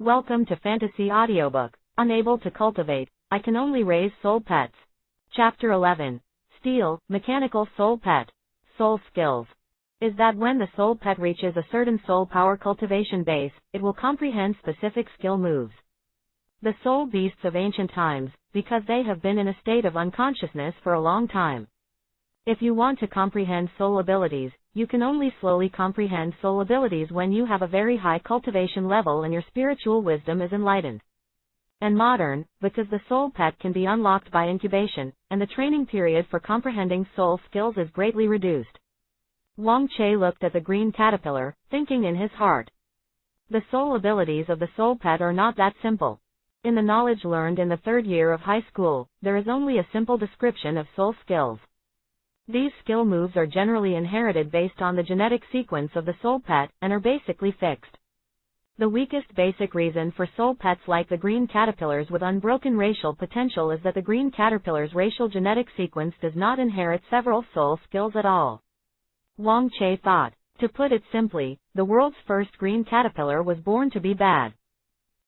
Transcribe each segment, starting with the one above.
Welcome to Fantasy Audiobook. Unable to cultivate, I can only raise soul pets. Chapter 11. Steel, Mechanical Soul Pet. Soul Skills. Is that when the soul pet reaches a certain soul power cultivation base, it will comprehend specific skill moves. The soul beasts of ancient times, because they have been in a state of unconsciousness for a long time. If you want to comprehend soul abilities, you can only slowly comprehend soul abilities when you have a very high cultivation level and your spiritual wisdom is enlightened. And modern, because the soul pet can be unlocked by incubation, and the training period for comprehending soul skills is greatly reduced. Wang Che looked at the green caterpillar, thinking in his heart. The soul abilities of the soul pet are not that simple. In the knowledge learned in the third year of high school, there is only a simple description of soul skills. These skill moves are generally inherited based on the genetic sequence of the soul pet, and are basically fixed. The weakest basic reason for soul pets like the green caterpillars with unbroken racial potential is that the green caterpillar's racial genetic sequence does not inherit several soul skills at all. Wang Che thought. To put it simply, the world's first green caterpillar was born to be bad.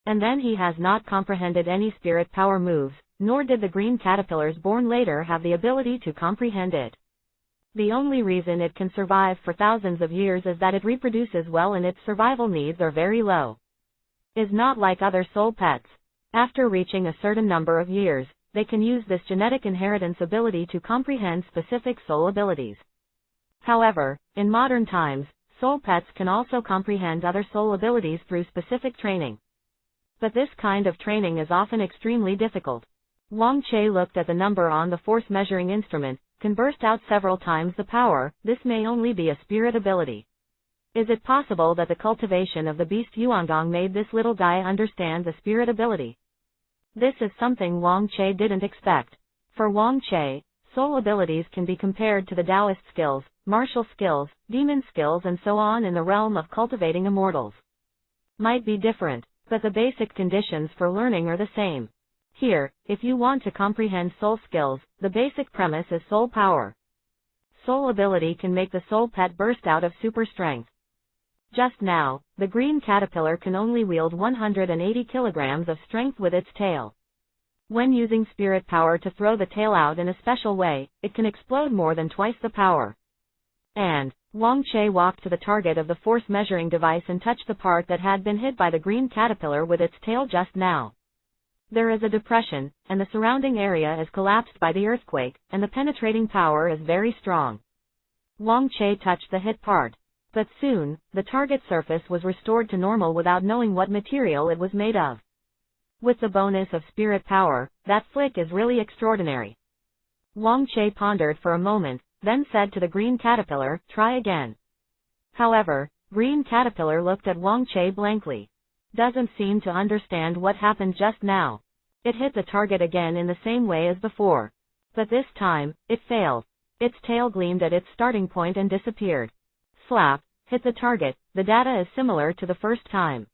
And then he has not comprehended any spirit power moves, nor did the green caterpillars born later have the ability to comprehend it. The only reason it can survive for thousands of years is that it reproduces well and its survival needs are very low. Is not like other soul pets. After reaching a certain number of years, they can use this genetic inheritance ability to comprehend specific soul abilities. However, in modern times, soul pets can also comprehend other soul abilities through specific training. But this kind of training is often extremely difficult. Wang Che looked at the number on the force measuring instrument, can burst out several times the power. This may only be a spirit ability. Is it possible that the cultivation of the beast Yuangdong made this little guy understand the spirit ability? This is something Wang Che didn't expect. For Wang Che, soul abilities can be compared to the Taoist skills, martial skills, demon skills and so on in the realm of cultivating immortals. Might be different, but the basic conditions for learning are the same. Here, if you want to comprehend soul skills, the basic premise is soul power. Soul ability can make the soul pet burst out of super strength. Just now, the green caterpillar can only wield 180 kilograms of strength with its tail. When using spirit power to throw the tail out in a special way, it can explode more than twice the power. And, Wang Che walked to the target of the force measuring device and touched the part that had been hit by the green caterpillar with its tail just now. There is a depression, and the surrounding area is collapsed by the earthquake, and the penetrating power is very strong. Wang Che touched the hit part. But soon, the target surface was restored to normal without knowing what material it was made of. With the bonus of spirit power, that flick is really extraordinary. Wang Che pondered for a moment, then said to the green caterpillar, "Try again." However, green caterpillar looked at Wang Che blankly. Doesn't seem to understand what happened just now. It hit the target again in the same way as before. But this time, it failed. Its tail gleamed at its starting point and disappeared. Slap, hit the target, the data is similar to the first time.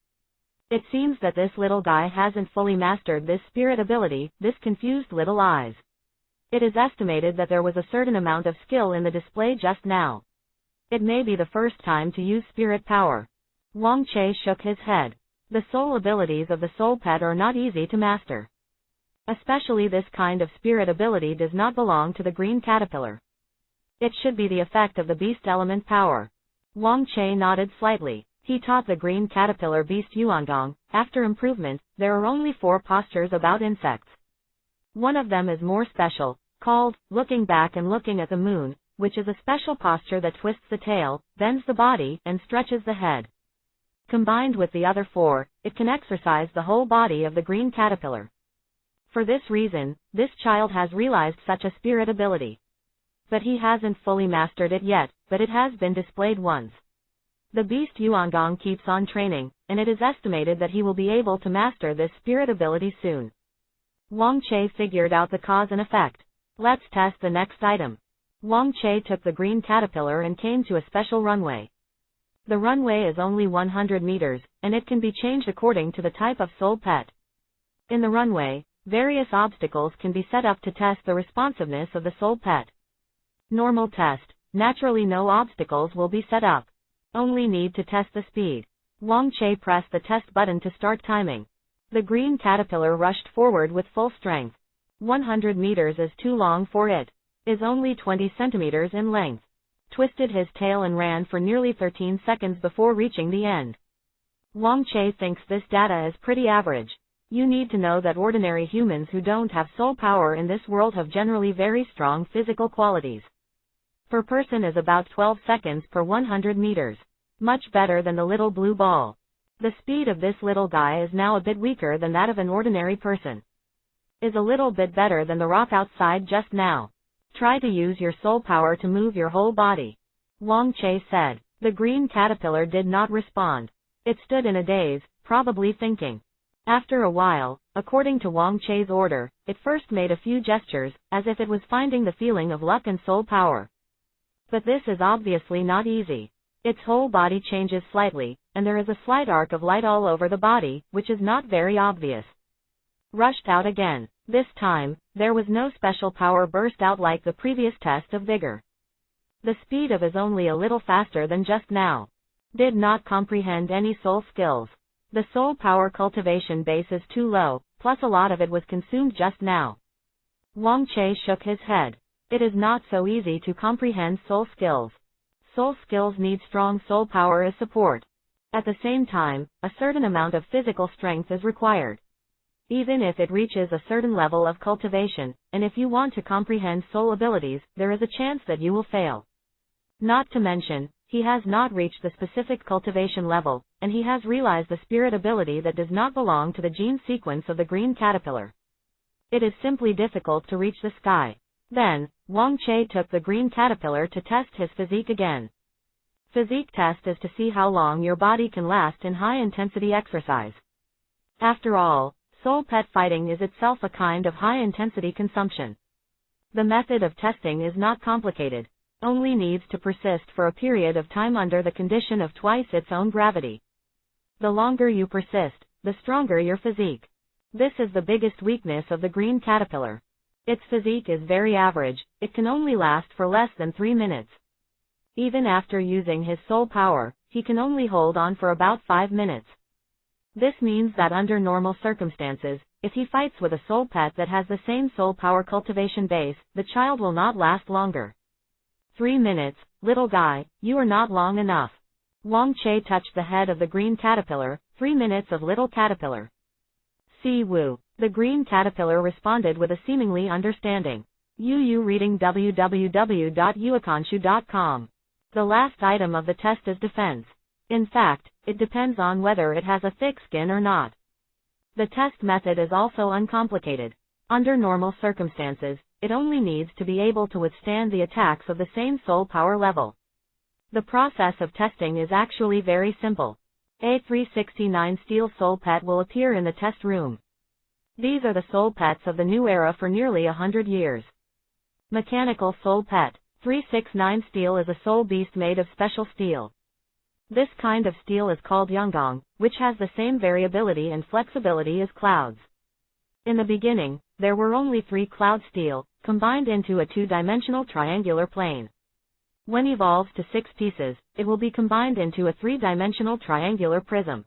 It seems that this little guy hasn't fully mastered this spirit ability, this confused little eyes. It is estimated that there was a certain amount of skill in the display just now. It may be the first time to use spirit power. Wang Che shook his head. The soul abilities of the soul pet are not easy to master. Especially this kind of spirit ability does not belong to the green caterpillar. It should be the effect of the beast element power. Wang Che nodded slightly. He taught the green caterpillar beast Yuangdong. After improvement, there are only 4 postures about insects. One of them is more special, called, looking back and looking at the moon, which is a special posture that twists the tail, bends the body, and stretches the head. Combined with the other 4, it can exercise the whole body of the green caterpillar. For this reason, this child has realized such a spirit ability. But he hasn't fully mastered it yet, but it has been displayed once. The beast Yuangdong keeps on training, and it is estimated that he will be able to master this spirit ability soon. Wang Che figured out the cause and effect. Let's test the next item. Wang Che took the green caterpillar and came to a special runway. The runway is only 100 meters, and it can be changed according to the type of soul pet. In the runway, various obstacles can be set up to test the responsiveness of the soul pet. Normal test. Naturally no obstacles will be set up. Only need to test the speed. Wang Che pressed the test button to start timing. The green caterpillar rushed forward with full strength. 100 meters is too long for it. Is only 20 centimeters in length. Twisted his tail and ran for nearly 13 seconds before reaching the end. Wang Che thinks this data is pretty average. You need to know that ordinary humans who don't have soul power in this world have generally very strong physical qualities. Per person is about 12 seconds per 100 meters. Much better than the little blue ball. The speed of this little guy is now a bit weaker than that of an ordinary person. Is a little bit better than the rock outside just now. Try to use your soul power to move your whole body. Wang Che said. The green caterpillar did not respond. It stood in a daze, probably thinking. After a while, according to Wang Che's order, it first made a few gestures, as if it was finding the feeling of luck and soul power. But this is obviously not easy. Its whole body changes slightly, and there is a slight arc of light all over the body, which is not very obvious. Rushed out again. This time, there was no special power burst out like the previous test of vigor. The speed of is only a little faster than just now. Did not comprehend any soul skills. The soul power cultivation base is too low, plus a lot of it was consumed just now. Wang Che shook his head. It is not so easy to comprehend soul skills. Soul skills need strong soul power as support. At the same time, a certain amount of physical strength is required. Even if it reaches a certain level of cultivation, and if you want to comprehend soul abilities, there is a chance that you will fail. Not to mention, he has not reached the specific cultivation level, and he has realized the spirit ability that does not belong to the gene sequence of the green caterpillar. It is simply difficult to reach the sky. Then, Wang Che took the green caterpillar to test his physique again. Physique test is to see how long your body can last in high-intensity exercise. After all, soul pet fighting is itself a kind of high-intensity consumption. The method of testing is not complicated, only needs to persist for a period of time under the condition of twice its own gravity. The longer you persist, the stronger your physique. This is the biggest weakness of the green caterpillar. Its physique is very average, it can only last for less than 3 minutes. Even after using his soul power, he can only hold on for about 5 minutes. This means that under normal circumstances, if he fights with a soul pet that has the same soul power cultivation base, the child will not last longer. 3 minutes, little guy, you are not long enough. Wang Che touched the head of the green caterpillar. 3 minutes of little caterpillar. See Wu. The green caterpillar responded with a seemingly understanding. You reading www.uakanshu.com. The last item of the test is defense. In fact, it depends on whether it has a thick skin or not. The test method is also uncomplicated. Under normal circumstances, it only needs to be able to withstand the attacks of the same soul power level. The process of testing is actually very simple. A 369 steel soul pet will appear in the test room. These are the soul pets of the new era for nearly 100 years. Mechanical soul pet. 369 steel is a soul beast made of special steel. This kind of steel is called Yongdong, which has the same variability and flexibility as clouds. In the beginning, there were only 3 cloud steel, combined into a 2-dimensional triangular plane. When evolved to 6 pieces, it will be combined into a 3-dimensional triangular prism.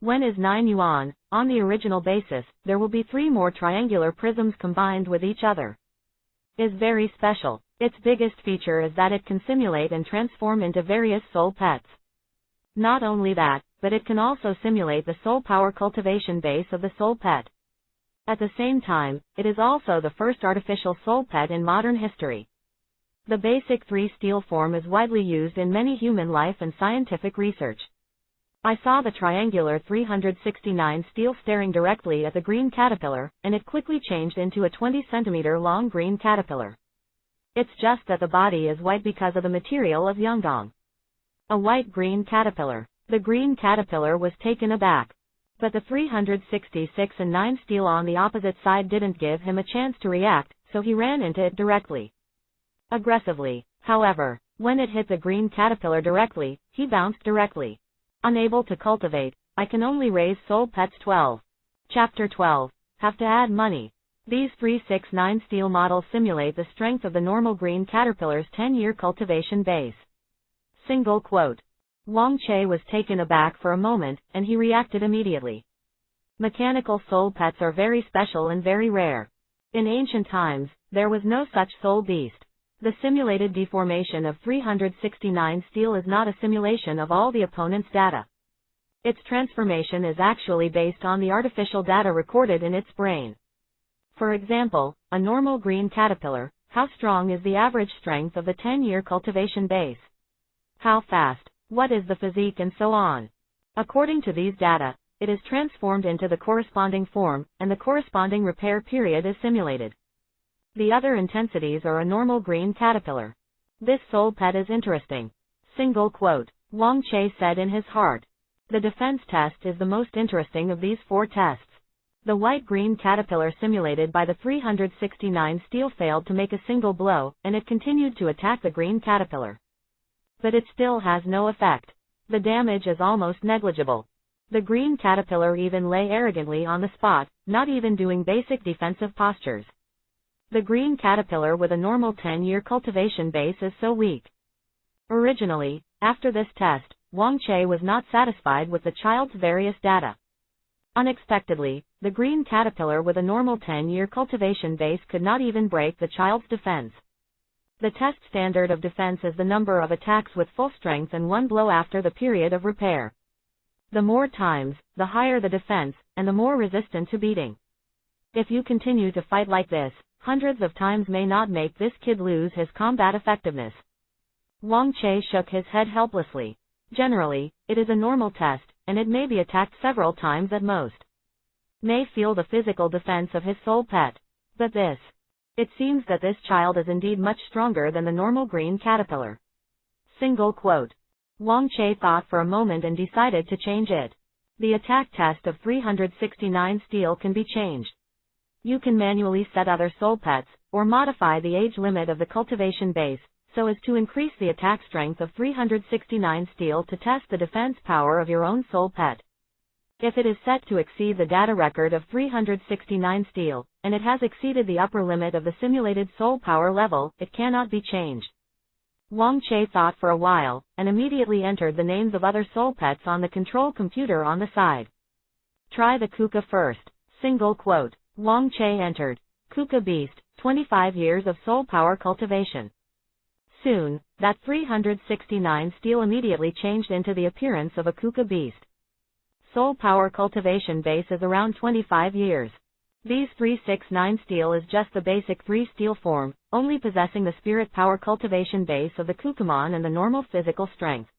When is 9 yuan, on the original basis, there will be 3 more triangular prisms combined with each other. Is very special. Its biggest feature is that it can simulate and transform into various soul pets. Not only that, but it can also simulate the soul power cultivation base of the soul pet. At the same time, it is also the first artificial soul pet in modern history. The basic 3 steel form is widely used in many human life and scientific research. I saw the triangular 369 steel staring directly at the green caterpillar, and it quickly changed into a 20-centimeter long green caterpillar. It's just that the body is white because of the material of Yongdong. A white-green caterpillar. The green caterpillar was taken aback. But the 366 and 9 steel on the opposite side didn't give him a chance to react, so he ran into it directly. Aggressively. However, when it hit the green caterpillar directly, he bounced directly. Unable to cultivate, I can only raise soul pets 12. Chapter 12. Have to add money. These 369 steel models simulate the strength of the normal green caterpillar's 10-year cultivation base. Single quote. Wang Che was taken aback for a moment, and he reacted immediately. Mechanical soul pets are very special and very rare. In ancient times, there was no such soul beast. The simulated deformation of 369 steel is not a simulation of all the opponent's data. Its transformation is actually based on the artificial data recorded in its brain. For example, a normal green caterpillar, how strong is the average strength of the 10-year cultivation base? How fast? What is the physique and so on? According to these data, it is transformed into the corresponding form, and the corresponding repair period is simulated. The other intensities are a normal green caterpillar. This soul pet is interesting. Single quote. Wang Che said in his heart. The defense test is the most interesting of these 4 tests. The white-green caterpillar simulated by the 369 steel failed to make a single blow, and it continued to attack the green caterpillar. But it still has no effect. The damage is almost negligible. The green caterpillar even lay arrogantly on the spot, not even doing basic defensive postures. The green caterpillar with a normal 10-year cultivation base is so weak. Originally, after this test, Wang Che was not satisfied with the child's various data. Unexpectedly, the green caterpillar with a normal 10-year cultivation base could not even break the child's defense. The test standard of defense is the number of attacks with full strength and 1 blow after the period of repair. The more times, the higher the defense, and the more resistant to beating. If you continue to fight like this, hundreds of times may not make this kid lose his combat effectiveness. Wang Che shook his head helplessly. Generally, it is a normal test, and it may be attacked several times at most. May feel the physical defense of his soul pet. But this. It seems that this child is indeed much stronger than the normal green caterpillar. Single quote. Wang Che thought for a moment and decided to change it. The attack test of 369 steel can be changed. You can manually set other soul pets, or modify the age limit of the cultivation base, so as to increase the attack strength of 369 steel to test the defense power of your own soul pet. If it is set to exceed the data record of 369 steel, and it has exceeded the upper limit of the simulated soul power level, it cannot be changed. Wang Che thought for a while, and immediately entered the names of other soul pets on the control computer on the side. Try the Kuka first. Single quote. Wang Che entered. Kuka Beast, 25 years of soul power cultivation. Soon, that 369 steel immediately changed into the appearance of a Kuka Beast. Soul power cultivation base is around 25 years. These 369 steel is just the basic 3 steel form, only possessing the spirit power cultivation base of the Kukamon and the normal physical strength.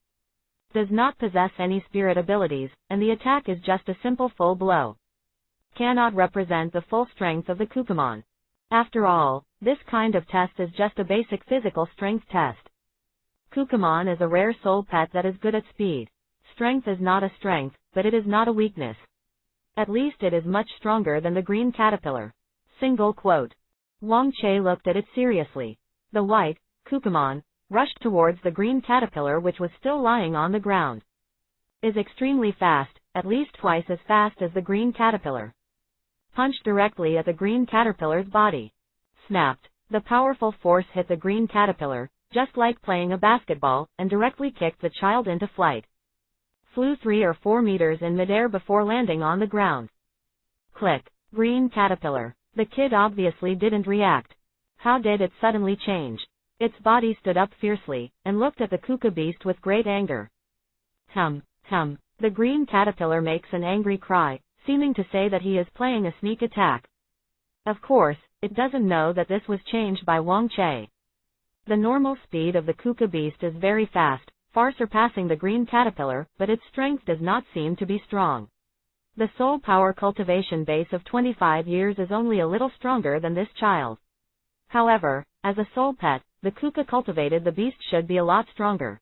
Does not possess any spirit abilities, and the attack is just a simple full blow. Cannot represent the full strength of the Kukamon. After all, this kind of test is just a basic physical strength test. Kukamon is a rare soul pet that is good at speed. Strength is not a strength, but it is not a weakness. At least it is much stronger than the green caterpillar. Single quote. Wang Che looked at it seriously. The white, Kukamon, rushed towards the green caterpillar which was still lying on the ground. Is extremely fast, at least twice as fast as the green caterpillar. Punched directly at the green caterpillar's body. Snapped. The powerful force hit the green caterpillar, just like playing a basketball, and directly kicked the child into flight. Flew 3 or 4 meters in midair before landing on the ground. Click. Green caterpillar. The kid obviously didn't react. How did it suddenly change? Its body stood up fiercely, and looked at the Kuka beast with great anger. Hum. The green caterpillar makes an angry cry, seeming to say that he is playing a sneak attack. Of course, it doesn't know that this was changed by Wang Che. The normal speed of the Kuka beast is very fast, far surpassing the green caterpillar, but its strength does not seem to be strong. The soul power cultivation base of 25 years is only a little stronger than this child. However, as a soul pet, the Kuka cultivated the beast should be a lot stronger.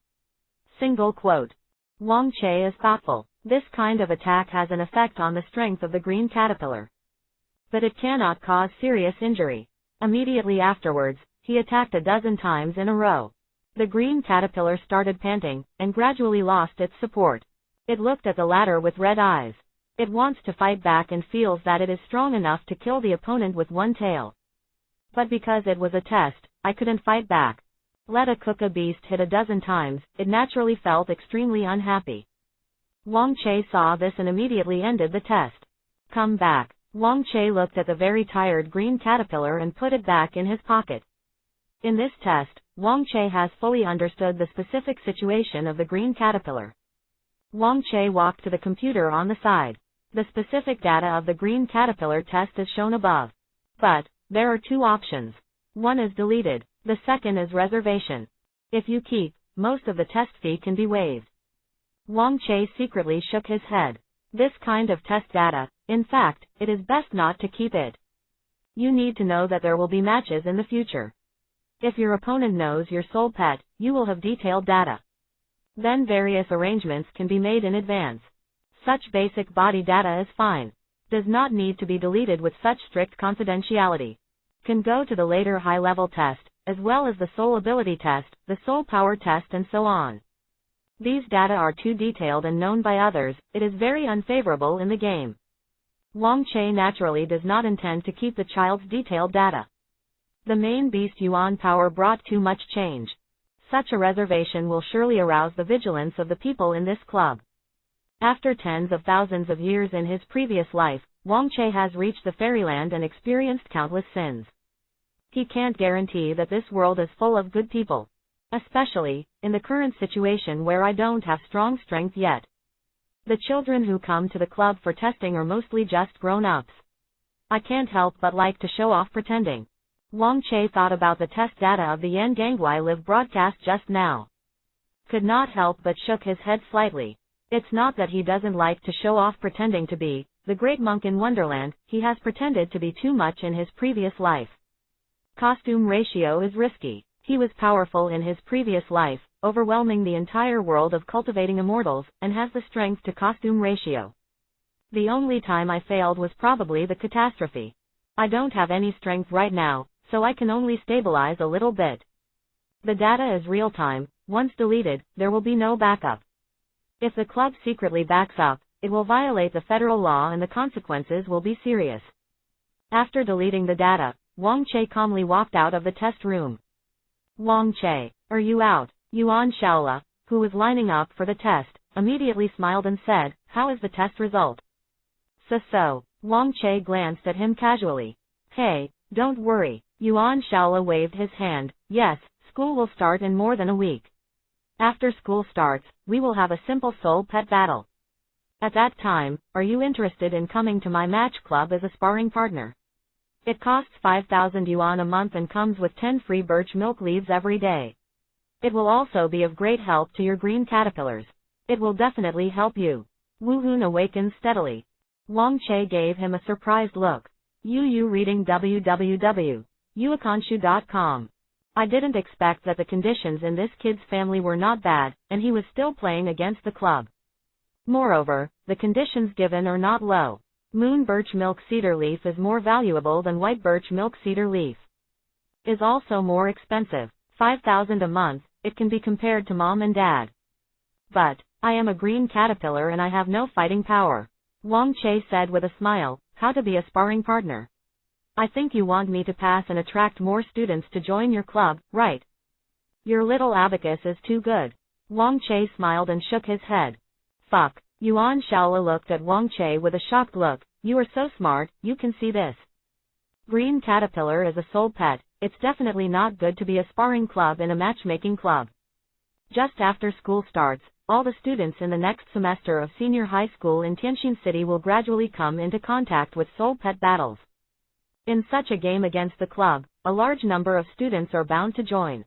Single quote. Wang Che is thoughtful. This kind of attack has an effect on the strength of the green caterpillar. But it cannot cause serious injury. Immediately afterwards, he attacked a dozen times in a row. The green caterpillar started panting, and gradually lost its support. It looked at the ladder with red eyes. It wants to fight back and feels that it is strong enough to kill the opponent with one tail. But because it was a test, I couldn't fight back. Let a kuka beast hit a dozen times, it naturally felt extremely unhappy. Wang Che saw this and immediately ended the test. Come back. Wang Che looked at the very tired green caterpillar and put it back in his pocket. In this test, Wang Che has fully understood the specific situation of the green caterpillar. Wang Che walked to the computer on the side. The specific data of the green caterpillar test is shown above. But, there are two options. One is deleted, the second is reservation. If you keep, most of the test fee can be waived. Wang Che secretly shook his head. This kind of test data, in fact, it is best not to keep it. You need to know that there will be matches in the future. If your opponent knows your soul pet, you will have detailed data. Then various arrangements can be made in advance. Such basic body data is fine. Does not need to be deleted with such strict confidentiality. Can go to the later high-level test, as well as the soul ability test, the soul power test and so on. These data are too detailed and known by others, it is very unfavorable in the game. Wang Che naturally does not intend to keep the child's detailed data. The main beast Yuan power brought too much change. Such a reservation will surely arouse the vigilance of the people in this club. After tens of thousands of years in his previous life, Wang Che has reached the fairyland and experienced countless sins. He can't guarantee that this world is full of good people. Especially, in the current situation where I don't have strong strength yet. The children who come to the club for testing are mostly just grown-ups. I can't help but like to show off pretending. Wang Che thought about the test data of the Yan Gangwai live broadcast just now. Could not help but shook his head slightly. It's not that he doesn't like to show off pretending to be the great monk in Wonderland, he has pretended to be too much in his previous life. Costume ratio is risky. He was powerful in his previous life, overwhelming the entire world of cultivating immortals, and has the strength to costume ratio. The only time I failed was probably the catastrophe. I don't have any strength right now, so I can only stabilize a little bit. The data is real-time, once deleted, there will be no backup. If the club secretly backs up, it will violate the federal law and the consequences will be serious. After deleting the data, Wang Che calmly walked out of the test room. Wang Che, are you out? Yuan Shaola, who was lining up for the test, immediately smiled and said, how is the test result? So. Wang Che glanced at him casually. Hey, don't worry. Yuan Shaola waved his hand. Yes, school will start in more than a week. After school starts, we will have a simple soul pet battle. At that time, are you interested in coming to my match club as a sparring partner? It costs 5,000 yuan a month and comes with 10 free birch milk leaves every day. It will also be of great help to your green caterpillars. It will definitely help you. Wu Hun awakened steadily. Wang Che gave him a surprised look. You reading www.yuakanshu.com. I didn't expect that the conditions in this kid's family were not bad, and he was still playing against the club. Moreover, the conditions given are not low. Moon birch milk cedar leaf is more valuable than white birch milk cedar leaf. Is also more expensive, 5,000 a month, it can be compared to mom and dad. But, I am a green caterpillar and I have no fighting power. Wang Che said with a smile, how to be a sparring partner. I think you want me to pass and attract more students to join your club, right? Your little abacus is too good. Wang Che smiled and shook his head. Fuck. Yuan Shaola looked at Wang Che with a shocked look. You are so smart, you can see this. Green caterpillar is a soul pet, it's definitely not good to be a sparring club in a matchmaking club. Just after school starts, all the students in the next semester of senior high school in Tianjin City will gradually come into contact with soul pet battles. In such a game against the club, a large number of students are bound to join.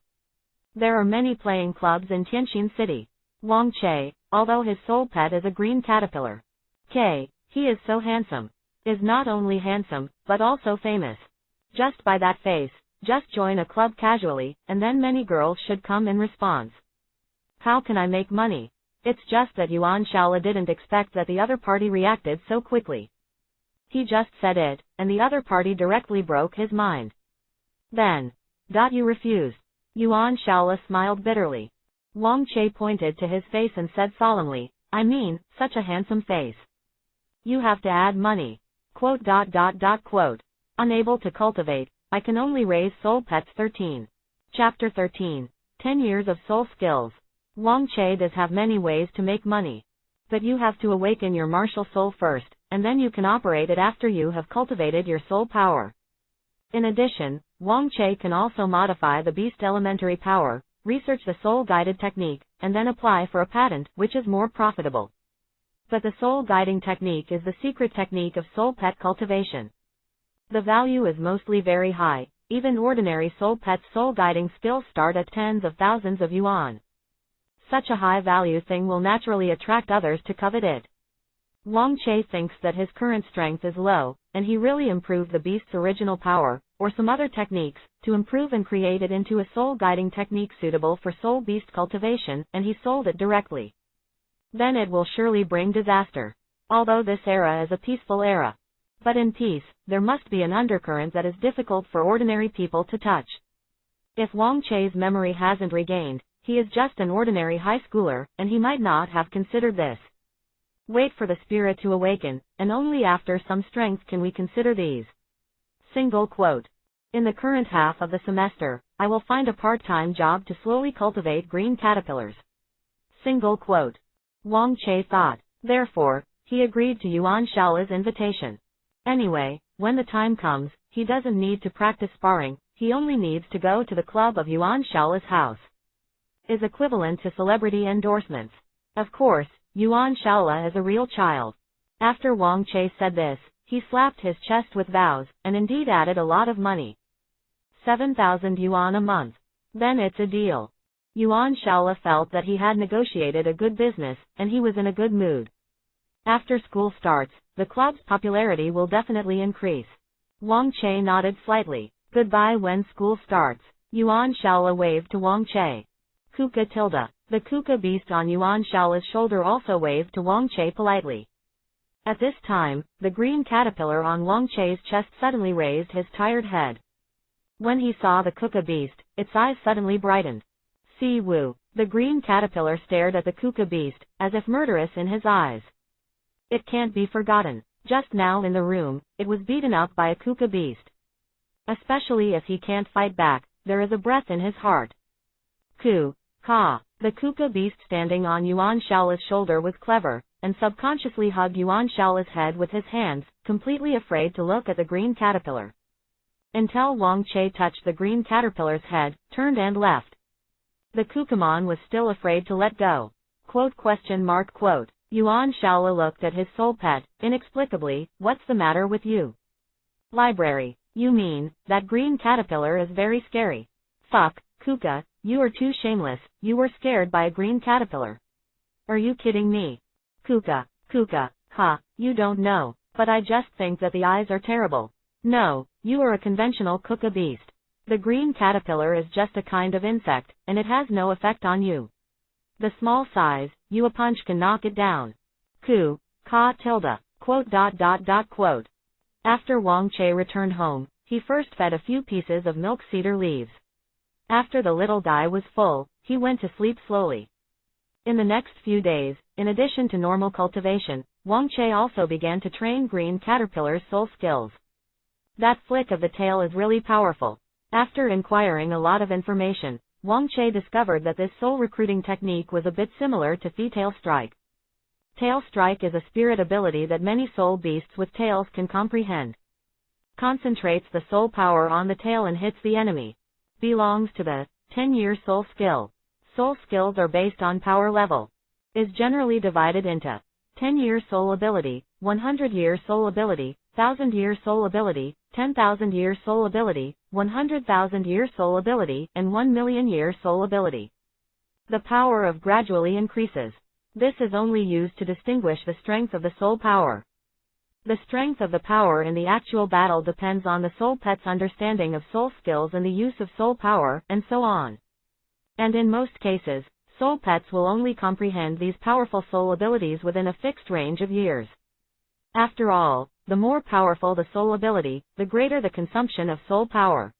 There are many playing clubs in Tianjin City. Wang Che, although his soul pet is a green caterpillar. He is so handsome. Is not only handsome, but also famous. Just by that face, just join a club casually, and then many girls should come in response. How can I make money? It's just that Yuan Shaola didn't expect that the other party reacted so quickly. He just said it, and the other party directly broke his mind. Then, you refused. Yuan Shaola smiled bitterly. Wang Che pointed to his face and said solemnly, I mean, such a handsome face. You have to add money. Unable to cultivate, I can only raise soul pets 13. Chapter 13. 10 years of soul skills. Wang Che does have many ways to make money. But you have to awaken your martial soul first, and then you can operate it after you have cultivated your soul power. In addition, Wang Che can also modify the beast elementary power, research the soul-guided technique, and then apply for a patent, which is more profitable. But the soul-guiding technique is the secret technique of soul pet cultivation. The value is mostly very high. Even ordinary soul pet's soul-guiding skills start at tens of thousands of yuan. Such a high-value thing will naturally attract others to covet it. Wang Che thinks that his current strength is low, and he really improved the beast's original power, or some other techniques, to improve and create it into a soul-guiding technique suitable for soul beast cultivation, and he sold it directly. Then it will surely bring disaster. Although this era is a peaceful era. But in peace, there must be an undercurrent that is difficult for ordinary people to touch. If Wang Che's memory hasn't regained, he is just an ordinary high schooler, and he might not have considered this. Wait for the spirit to awaken, and only after some strength can we consider these. Single quote. In the current half of the semester, I will find a part-time job to slowly cultivate green caterpillars. Single quote. Wang Che thought. Therefore, he agreed to Yuan Shaola's invitation. Anyway, when the time comes, he doesn't need to practice sparring, he only needs to go to the club of Yuan Shaola's house. Is equivalent to celebrity endorsements. Of course, Yuan Shaola is a real child. After Wang Che said this, he slapped his chest with vows, and indeed added a lot of money. 7,000 yuan a month. Then it's a deal. Yuan Shaola felt that he had negotiated a good business, and he was in a good mood. After school starts, the club's popularity will definitely increase. Wang Che nodded slightly. Goodbye when school starts. Yuan Shaola waved to Wang Che. Kuka tilde. The kuka beast on Yuan Shaola's shoulder also waved to Wang Che politely. At this time, the green caterpillar on Wang Che's chest suddenly raised his tired head. When he saw the kuka beast, its eyes suddenly brightened. Si Wu. The green caterpillar stared at the kuka beast, as if murderous in his eyes. It can't be forgotten. Just now in the room, it was beaten up by a kuka beast. Especially if he can't fight back, there is a breath in his heart. Ka. The kuka beast standing on Yuan Shaola's shoulder was clever, and subconsciously hugged Yuan Shaola's head with his hands, completely afraid to look at the green caterpillar. Until Wang Che touched the green caterpillar's head, turned and left. The kukamon was still afraid to let go. Quote. Yuan Shaola looked at his soul pet, inexplicably. What's the matter with you? Library. You mean, that green caterpillar is very scary. Fuck, Kuka, you are too shameless, you were scared by a green caterpillar. Are you kidding me? Kuka, ha, you don't know, but I just think that the eyes are terrible. No, you are a conventional kuka beast. The green caterpillar is just a kind of insect, and it has no effect on you. The small size, you a punch can knock it down. Ka tilde. Quote. After Wang Che returned home, he first fed a few pieces of milk cedar leaves. After the little guy was full, he went to sleep slowly. In the next few days, in addition to normal cultivation, Wang Che also began to train green caterpillar's soul skills. That flick of the tail is really powerful. After inquiring a lot of information, Wang Che discovered that this soul recruiting technique was a bit similar to Tail Strike. Tail Strike is a spirit ability that many soul beasts with tails can comprehend. Concentrates the soul power on the tail and hits the enemy. Belongs to the 10-year soul skill. Soul skills are based on power level. Is generally divided into 10-year soul ability, 100-year soul ability, 1,000-year soul ability, 10,000-year soul ability, 100,000-year soul ability, and 1,000,000-year soul ability. The power of gradually increases. This is only used to distinguish the strength of the soul power. The strength of the power in the actual battle depends on the soul pet's understanding of soul skills and the use of soul power, and so on. And in most cases, soul pets will only comprehend these powerful soul abilities within a fixed range of years. After all, the more powerful the soul ability, the greater the consumption of soul power.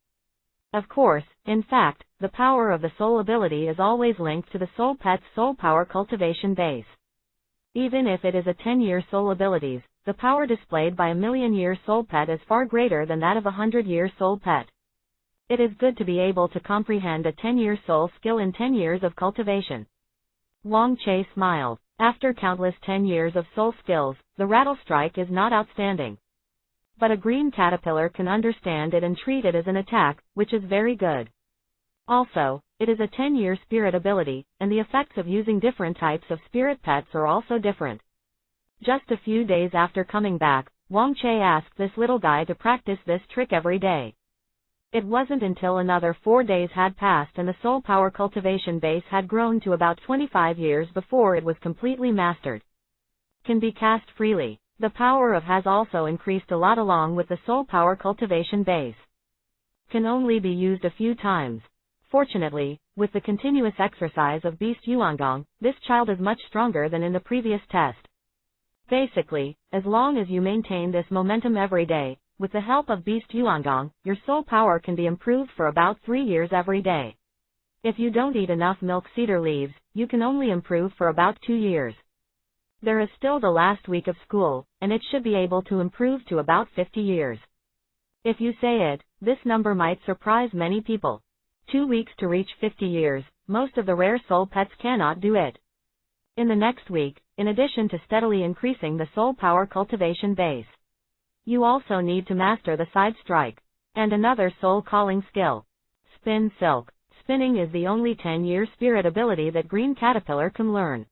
Of course, in fact, the power of the soul ability is always linked to the soul pet's soul power cultivation base. Even if it is a 10-year soul abilities, the power displayed by a 1,000,000-year soul pet is far greater than that of a 100-year soul pet. It is good to be able to comprehend a 10-year soul skill in 10 years of cultivation. Wang Che smiled. After countless 10 years of soul skills, the rattle strike is not outstanding. But a green caterpillar can understand it and treat it as an attack, which is very good. Also, it is a 10-year spirit ability, and the effects of using different types of spirit pets are also different. Just a few days after coming back, Wang Che asked this little guy to practice this trick every day. It wasn't until another 4 days had passed and the soul power cultivation base had grown to about 25 years before it was completely mastered. Can be cast freely. The power of has also increased a lot along with the soul power cultivation base. Can only be used a few times. Fortunately, with the continuous exercise of Beast Yuangong, this child is much stronger than in the previous test. Basically, as long as you maintain this momentum every day, with the help of Beast Yuangong, your soul power can be improved for about 3 years every day. If you don't eat enough milk cedar leaves, you can only improve for about 2 years. There is still the last week of school, and it should be able to improve to about 50 years. If you say it, this number might surprise many people. 2 weeks to reach 50 years, most of the rare soul pets cannot do it. In the next week, in addition to steadily increasing the soul power cultivation base, you also need to master the side strike, and another soul calling skill. Spin silk. Spinning is the only 10-year spirit ability that green caterpillar can learn.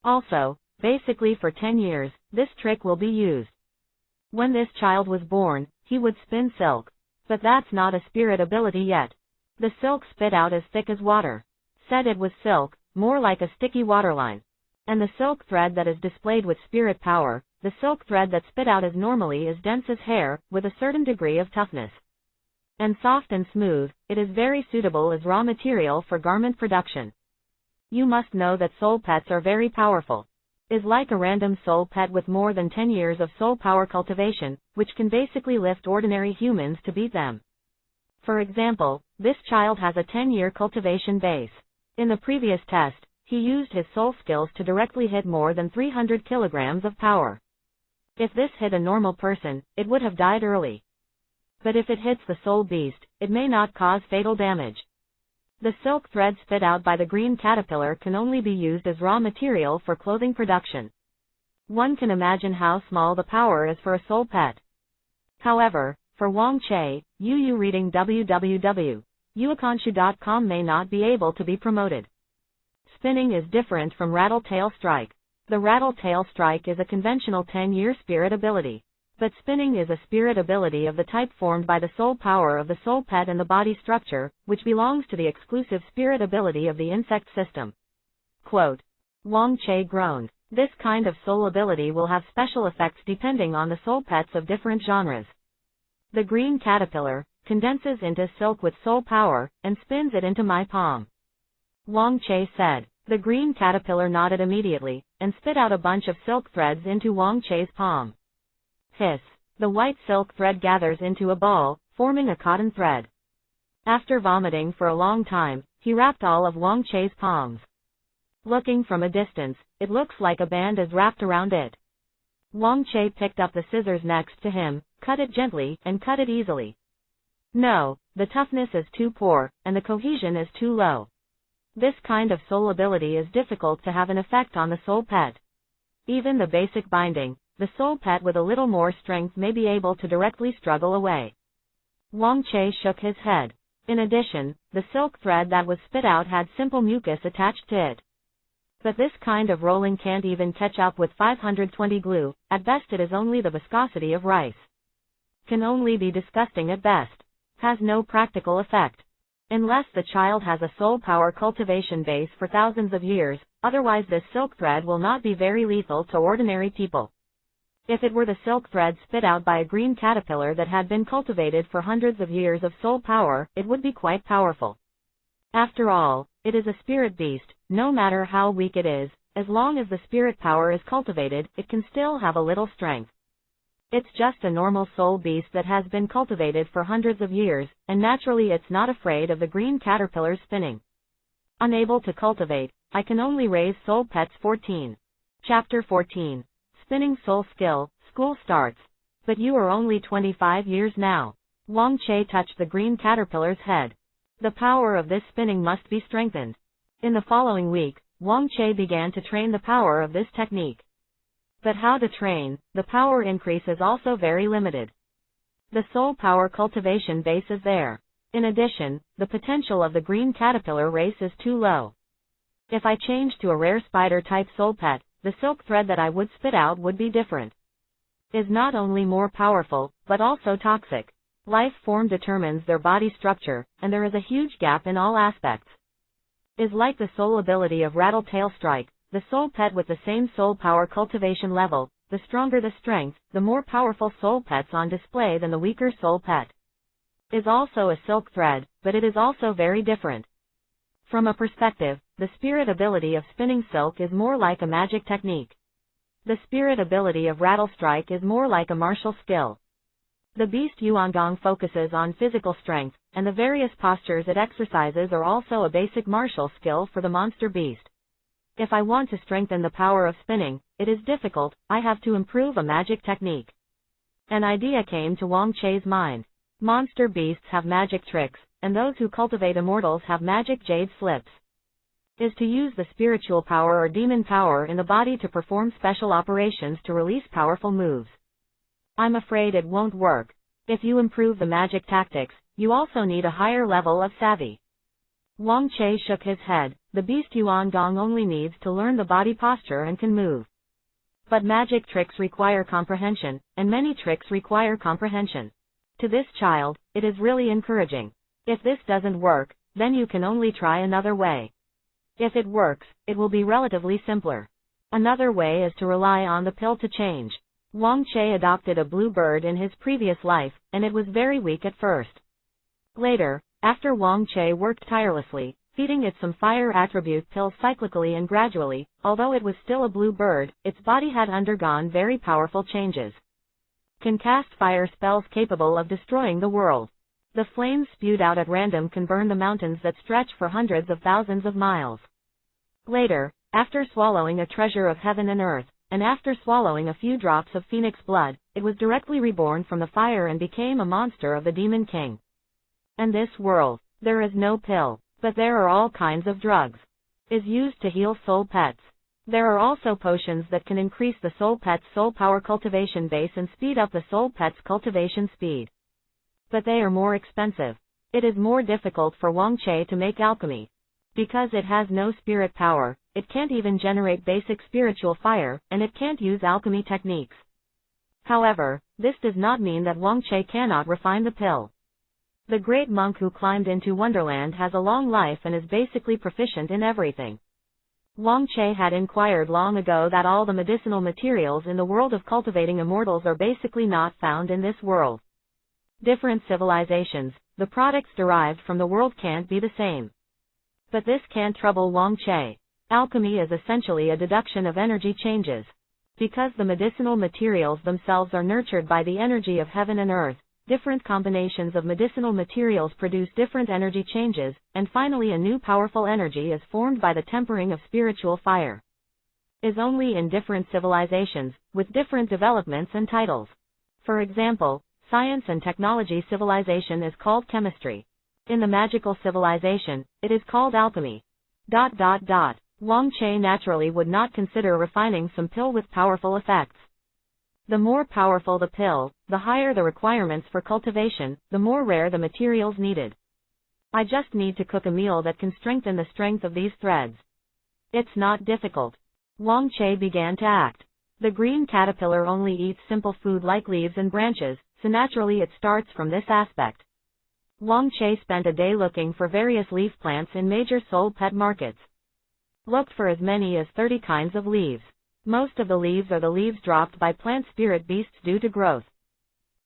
Also, basically for 10 years, this trick will be used. When this child was born, he would spin silk. But that's not a spirit ability yet. The silk spit out as thick as water. Said it was silk, more like a sticky waterline. And the silk thread that is displayed with spirit power, the silk thread that spit out is normally as dense as hair, with a certain degree of toughness. And soft and smooth, it is very suitable as raw material for garment production. You must know that soul pets are very powerful. Is like a random soul pet with more than 10 years of soul power cultivation, which can basically lift ordinary humans to beat them. For example, this child has a 10-year cultivation base. In the previous test, he used his soul skills to directly hit more than 300 kilograms of power. If this hit a normal person, it would have died early. But if it hits the soul beast, it may not cause fatal damage. The silk thread spit out by the green caterpillar can only be used as raw material for clothing production. One can imagine how small the power is for a soul pet. However, for Wang Che, Yu reading www.uakanshu.com may not be able to be promoted. Spinning is different from rattle tail strike. The rattle tail strike is a conventional 10-year spirit ability. But spinning is a spirit ability of the type formed by the soul power of the soul pet and the body structure, which belongs to the exclusive spirit ability of the insect system. Quote. Wang Che groaned. This kind of soul ability will have special effects depending on the soul pets of different genres. The green caterpillar condenses into silk with soul power and spins it into my palm. Wang Che said. The green caterpillar nodded immediately and spit out a bunch of silk threads into Wang Che's palm. Hiss. The white silk thread gathers into a ball, forming a cotton thread. After vomiting for a long time, he wrapped all of Wang Che's palms. Looking from a distance, it looks like a band is wrapped around it. Wang Che picked up the scissors next to him, cut it gently, and cut it easily. No, the toughness is too poor, and the cohesion is too low. This kind of soul ability is difficult to have an effect on the soul pet. Even the basic binding, the soul pet with a little more strength may be able to directly struggle away. Wang Che shook his head. In addition, the silk thread that was spit out had simple mucus attached to it. But this kind of rolling can't even catch up with 520 glue, at best it is only the viscosity of rice. Can only be disgusting at best. Has no practical effect. Unless the child has a soul power cultivation base for thousands of years, otherwise this silk thread will not be very lethal to ordinary people. If it were the silk thread spit out by a green caterpillar that had been cultivated for hundreds of years of soul power, it would be quite powerful. After all, it is a spirit beast, no matter how weak it is, as long as the spirit power is cultivated, it can still have a little strength. It's just a normal soul beast that has been cultivated for hundreds of years, and naturally it's not afraid of the green caterpillar's spinning. Unable to cultivate, I can only raise soul pets 14. Chapter 14. Spinning soul skill, school starts. But you are only 25 years now. Wang Che touched the green caterpillar's head. The power of this spinning must be strengthened. In the following week, Wang Che began to train the power of this technique. But how to train? The power increase is also very limited. The soul power cultivation base is there. In addition, the potential of the green caterpillar race is too low. If I change to a rare spider-type soul pet, the silk thread that I would spit out would be different. Is not only more powerful, but also toxic. Life form determines their body structure, and there is a huge gap in all aspects. Is like the soul ability of Rattletail Strike, the soul pet with the same soul power cultivation level, the stronger the strength, the more powerful soul pets on display than the weaker soul pet. Is also a silk thread, but it is also very different. From a perspective, the spirit ability of spinning silk is more like a magic technique. The spirit ability of Rattlestrike is more like a martial skill. The beast Yuangong focuses on physical strength, and the various postures it exercises are also a basic martial skill for the monster beast. If I want to strengthen the power of spinning, it is difficult, I have to improve a magic technique. An idea came to Wang Che's mind. Monster beasts have magic tricks, and those who cultivate immortals have magic jade slips. Is to use the spiritual power or demon power in the body to perform special operations to release powerful moves. I'm afraid it won't work. If you improve the magic tactics, you also need a higher level of savvy. Wang Che shook his head. The beast Yuangong only needs to learn the body posture and can move. But magic tricks require comprehension, and many tricks require comprehension. To this child, it is really encouraging. If this doesn't work, then you can only try another way. If it works, it will be relatively simpler. Another way is to rely on the pill to change. Wang Che adopted a blue bird in his previous life, and it was very weak at first. Later, after Wang Che worked tirelessly, feeding it some fire attribute pills cyclically and gradually, although it was still a blue bird, its body had undergone very powerful changes. Can cast fire spells capable of destroying the world. The flames spewed out at random can burn the mountains that stretch for hundreds of thousands of miles. Later, after swallowing a treasure of heaven and earth, and after swallowing a few drops of phoenix blood, it was directly reborn from the fire and became a monster of the Demon King. In this world, there is no pill, but there are all kinds of drugs. Is used to heal soul pets. There are also potions that can increase the soul pet's soul power cultivation base and speed up the soul pet's cultivation speed. But they are more expensive. It is more difficult for Wang Che to make alchemy. Because it has no spirit power, it can't even generate basic spiritual fire, and it can't use alchemy techniques. However, this does not mean that Wang Che cannot refine the pill. The great monk who climbed into Wonderland has a long life and is basically proficient in everything. Wang Che had inquired long ago that all the medicinal materials in the world of cultivating immortals are basically not found in this world. Different civilizations, the products derived from the world can't be the same. But this can't trouble Wang Che. Alchemy is essentially a deduction of energy changes. Because the medicinal materials themselves are nurtured by the energy of heaven and earth, different combinations of medicinal materials produce different energy changes, and finally a new powerful energy is formed by the tempering of spiritual fire. Is only in different civilizations, with different developments and titles. For example, science and technology civilization is called chemistry. In the magical civilization, it is called alchemy. Wang Che naturally would not consider refining some pill with powerful effects. The more powerful the pill, the higher the requirements for cultivation, the more rare the materials needed. I just need to cook a meal that can strengthen the strength of these threads. It's not difficult. Wang Che began to act. The green caterpillar only eats simple food like leaves and branches, so naturally it starts from this aspect. Wang Che spent a day looking for various leaf plants in major soul pet markets. Looked for as many as 30 kinds of leaves. Most of the leaves are the leaves dropped by plant spirit beasts due to growth.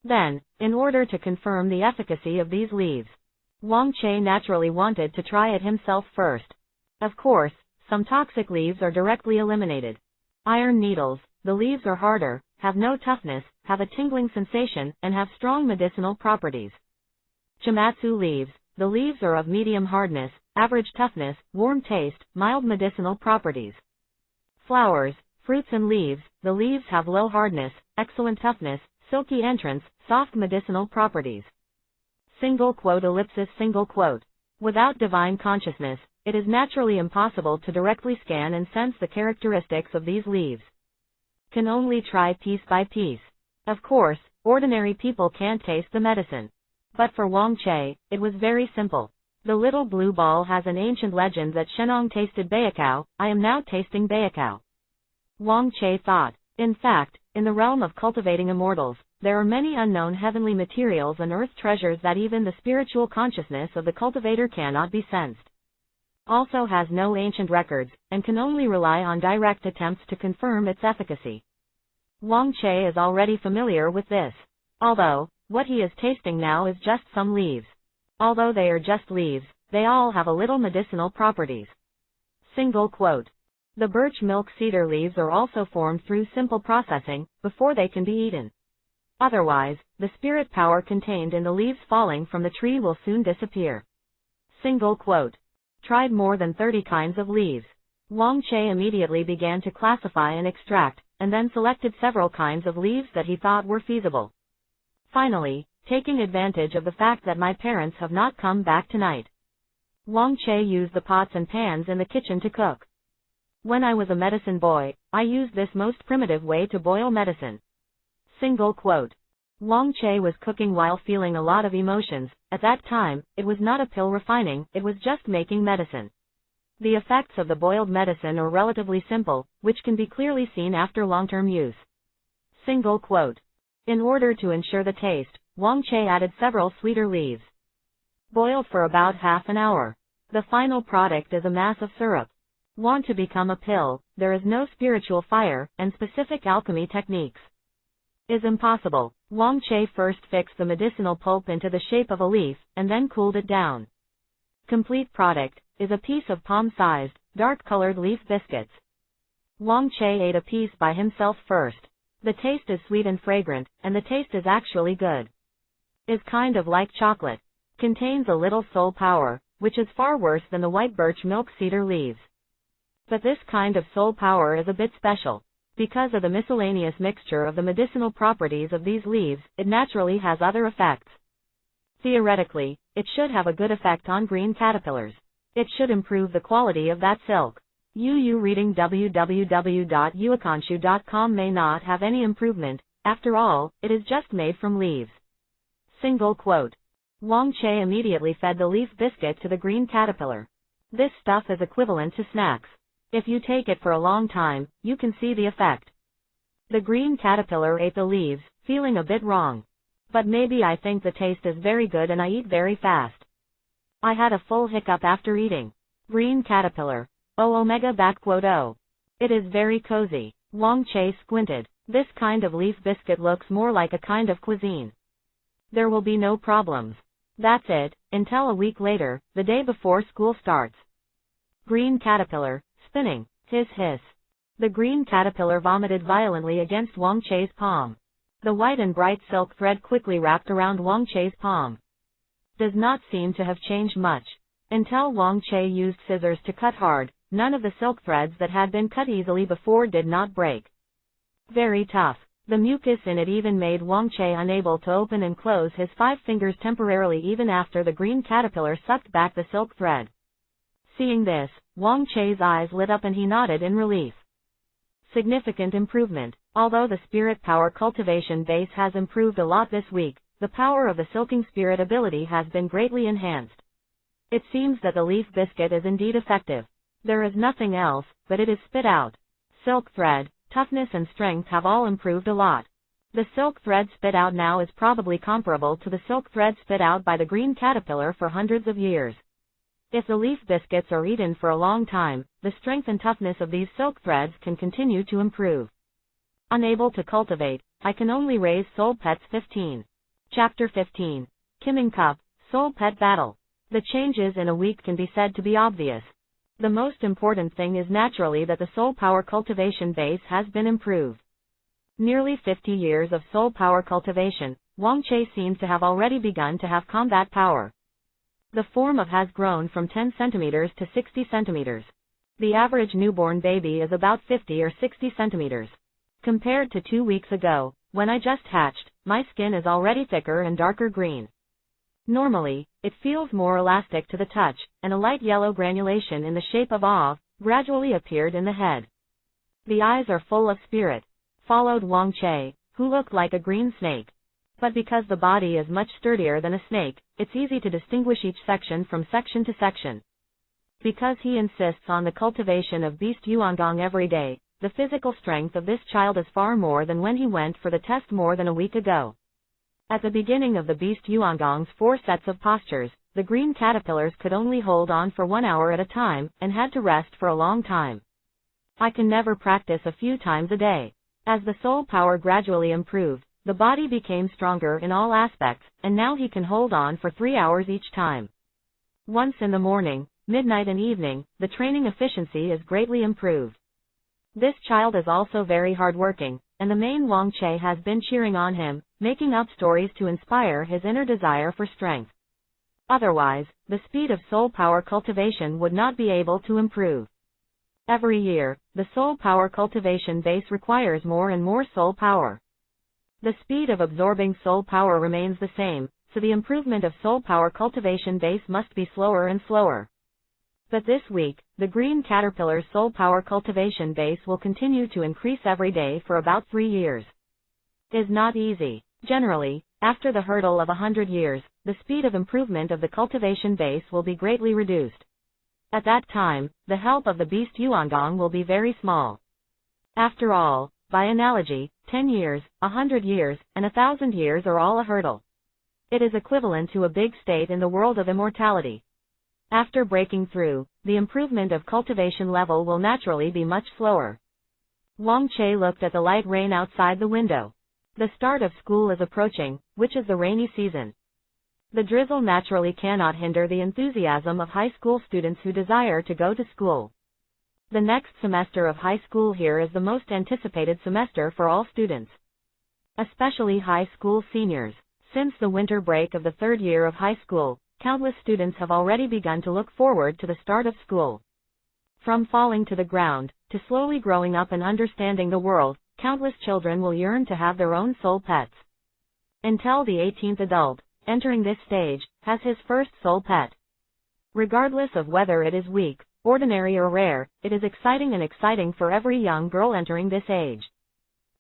Then, in order to confirm the efficacy of these leaves, Wang Che naturally wanted to try it himself first. Of course, some toxic leaves are directly eliminated. Iron needles, the leaves are harder, have no toughness, have a tingling sensation, and have strong medicinal properties. Chimatsu leaves, the leaves are of medium hardness, average toughness, warm taste, mild medicinal properties. Flowers, fruits and leaves, the leaves have low hardness, excellent toughness, silky entrance, soft medicinal properties. Single quote ellipsis single quote. Without divine consciousness, it is naturally impossible to directly scan and sense the characteristics of these leaves. Can only try piece by piece. Of course, ordinary people can't taste the medicine. But for Wang Che, it was very simple. The little blue ball has an ancient legend that Shenong tasted Bayakao, I am now tasting Bayakao. Wang Che thought. In fact, in the realm of cultivating immortals, there are many unknown heavenly materials and earth treasures that even the spiritual consciousness of the cultivator cannot be sensed. Also has no ancient records, and can only rely on direct attempts to confirm its efficacy. Wang Che is already familiar with this. Although, what he is tasting now is just some leaves. Although they are just leaves, they all have a little medicinal properties. Single quote. The birch milk cedar leaves are also formed through simple processing, before they can be eaten. Otherwise, the spirit power contained in the leaves falling from the tree will soon disappear. Single quote. Tried more than 30 kinds of leaves. Wang Che immediately began to classify and extract, and then selected several kinds of leaves that he thought were feasible. Finally, taking advantage of the fact that my parents have not come back tonight, Wang Che used the pots and pans in the kitchen to cook. When I was a medicine boy, I used this most primitive way to boil medicine. Single quote. Wang Che was cooking while feeling a lot of emotions. At that time, it was not a pill refining, it was just making medicine. The effects of the boiled medicine are relatively simple, which can be clearly seen after long-term use. Single quote. In order to ensure the taste, Wang Che added several sweeter leaves. Boiled for about half an hour. The final product is a mass of syrup. Want to become a pill, there is no spiritual fire, and specific alchemy techniques is impossible. Wang Che first fixed the medicinal pulp into the shape of a leaf, and then cooled it down. Complete product is a piece of palm-sized, dark-colored leaf biscuits. Wang Che ate a piece by himself first. The taste is sweet and fragrant, and the taste is actually good. Is kind of like chocolate. Contains a little soul power, which is far worse than the white birch milk cedar leaves. But this kind of soul power is a bit special. Because of the miscellaneous mixture of the medicinal properties of these leaves, it naturally has other effects. Theoretically, it should have a good effect on green caterpillars. It should improve the quality of that silk. You reading www.uakanshu.com may not have any improvement, after all, it is just made from leaves. Single quote. Wang Che immediately fed the leaf biscuit to the green caterpillar. This stuff is equivalent to snacks. If you take it for a long time, you can see the effect. The green caterpillar ate the leaves, feeling a bit wrong. But maybe I think the taste is very good and I eat very fast. I had a full hiccup after eating. Green caterpillar. Omega backquote O. It is very cozy. Wang Che squinted. This kind of leaf biscuit looks more like a kind of cuisine. There will be no problems. That's it, until a week later, the day before school starts. Green caterpillar. Spinning. Hiss hiss. The green caterpillar vomited violently against Wang Che's palm. The white and bright silk thread quickly wrapped around Wang Che's palm. Does not seem to have changed much. Until Wang Che used scissors to cut hard, none of the silk threads that had been cut easily before did not break. Very tough. The mucus in it even made Wang Che unable to open and close his 5 fingers temporarily even after the green caterpillar sucked back the silk thread. Seeing this, Wang Che's eyes lit up and he nodded in relief. Significant improvement. Although the spirit power cultivation base has improved a lot this week, the power of the silking spirit ability has been greatly enhanced. It seems that the leaf biscuit is indeed effective. There is nothing else, but it is spit out. Silk thread, toughness and strength have all improved a lot. The silk thread spit out now is probably comparable to the silk thread spit out by the green caterpillar for hundreds of years. If the leaf biscuits are eaten for a long time, the strength and toughness of these silk threads can continue to improve. Unable to cultivate, I can only raise soul pets 15. Chapter 15. Kimming Cup, Soul Pet Battle. The changes in a week can be said to be obvious. The most important thing is naturally that the soul power cultivation base has been improved. Nearly 50 years of soul power cultivation, Wang Che seems to have already begun to have combat power. The form of has grown from 10 centimeters to 60 centimeters. The average newborn baby is about 50 or 60 centimeters. Compared to 2 weeks ago, when I just hatched, my skin is already thicker and darker green. Normally, it feels more elastic to the touch, and a light yellow granulation in the shape of awe gradually appeared in the head. The eyes are full of spirit, followed Wang Che, who looked like a green snake. But because the body is much sturdier than a snake, it's easy to distinguish each section from section to section. Because he insists on the cultivation of beast yuangong every day, the physical strength of this child is far more than when he went for the test more than a week ago. At the beginning of the beast yuangong's 4 sets of postures, the green caterpillars could only hold on for 1 hour at a time, and had to rest for a long time. I can never practice a few times a day. As the soul power gradually improved, the body became stronger in all aspects, and now he can hold on for 3 hours each time. Once in the morning, midnight and evening, the training efficiency is greatly improved. This child is also very hardworking, and the main Wang Che has been cheering on him, making up stories to inspire his inner desire for strength. Otherwise, the speed of soul power cultivation would not be able to improve. Every year, the soul power cultivation base requires more and more soul power. The speed of absorbing soul power remains the same, so the improvement of soul power cultivation base must be slower and slower. But this week, the green caterpillar's soul power cultivation base will continue to increase every day for about 3 years. It is not easy. Generally, after the hurdle of 100 years, the speed of improvement of the cultivation base will be greatly reduced. At that time, the help of the beast yuangong will be very small. After all, by analogy, 10 years, 100 years, and 1,000 years are all a hurdle. It is equivalent to a big state in the world of immortality. After breaking through, the improvement of cultivation level will naturally be much slower. Wang Che looked at the light rain outside the window. The start of school is approaching, which is the rainy season. The drizzle naturally cannot hinder the enthusiasm of high school students who desire to go to school. The next semester of high school here is the most anticipated semester for all students, especially high school seniors. Since the winter break of the 3rd year of high school, countless students have already begun to look forward to the start of school. From falling to the ground, to slowly growing up and understanding the world, countless children will yearn to have their own soul pets. Until the 18th adult, entering this stage, has his first soul pet. Regardless of whether it is weak, ordinary or rare, it is exciting for every young girl entering this age.